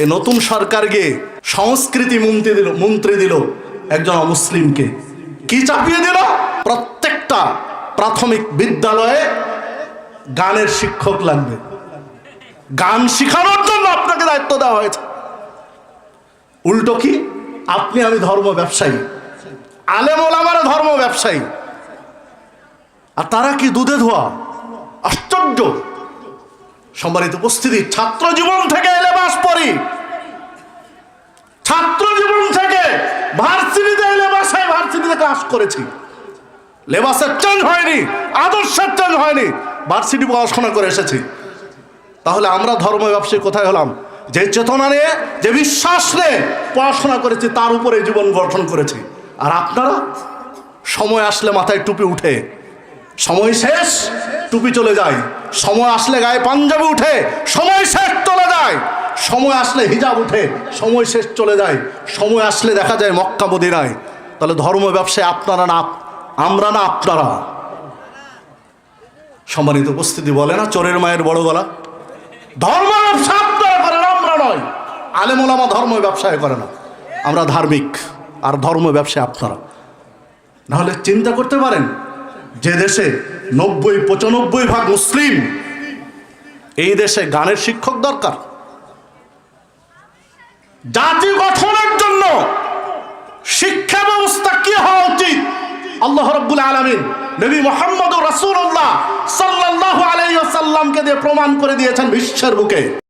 এই নতুন সরকার গিয়ে সংস্কৃতি মন্ত্রী দিল একজন অমুসলিমকে। কি চাপিয়ে দিল? প্রত্যেকটা প্রাথমিক বিদ্যালয়ে গানের শিক্ষক লাগবে, গান শিখানোর জন্য আপনাকে দায়িত্ব দেওয়া হয়েছে। উল্টো কি? আপনি আমি ধর্ম ব্যবসায়ী, আলেম ওলামারা ধর্ম ব্যবসায়ী, আর তারা কি দুধে ধোয়া? আশ্চর্য। সম্মানিত উপস্থিতি, ছাত্র জীবন থেকে লেবাস পরি, ছাত্র জীবন থেকে ভার্সিটিতে লেবাসায় ভার্সিটিতে ক্লাস করেছি, লেবাসের চেঞ্জ হয়নি, আদর্শের চেঞ্জ হয়নি, ভার্সিটি পড়াশোনা করে এসেছি। তাহলে আমরা ধর্ম ব্যবসায়ী কোথায় হলাম? যে চেতনা নিয়ে, যে বিশ্বাস নিয়ে পড়াশোনা করেছি, তার উপরে জীবন গঠন করেছি। আর আপনারা সময় আসলে মাথায় টুপি উঠে, সময় শেষ টুপি চলে যায়, সময় আসলে গায়ে পাঞ্জাবি উঠে, সময় শেষ চলে যায়, সময় আসলে হিজাব উঠে, সময় শেষ চলে যায়, সময় আসলে দেখা যায় মক্কা মদিনায়। তাহলে ধর্ম ব্যবসায় আপনারা না আমরা, না আপনারা? সম্মানিত উপস্থিতি, বলে না চোরের মায়ের বড় গলা? ধর্ম ব্যবসা আপনারা করেন, আমরা নয়। আলেম ওলামা ধর্ম ব্যবসায় করে না, আমরা ধার্মিক, আর ধর্ম ব্যবসায় আপনারা। নাহলে চিন্তা করতে পারেন, যে দেশে 90-95% মুসলিম, এই দেশে গানের শিক্ষক দরকার। জাতি গঠনের জন্য শিক্ষা ব্যবস্থা কি হওয়া উচিত? আল্লাহ রাব্বুল আলামিন নবী মুহাম্মদ রাসূলুল্লাহ সাল্লাল্লাহু আলাইহি ওয়াসাল্লামকে দিয়ে প্রমাণ করে দিয়েছেন বিশ্বের বুকে।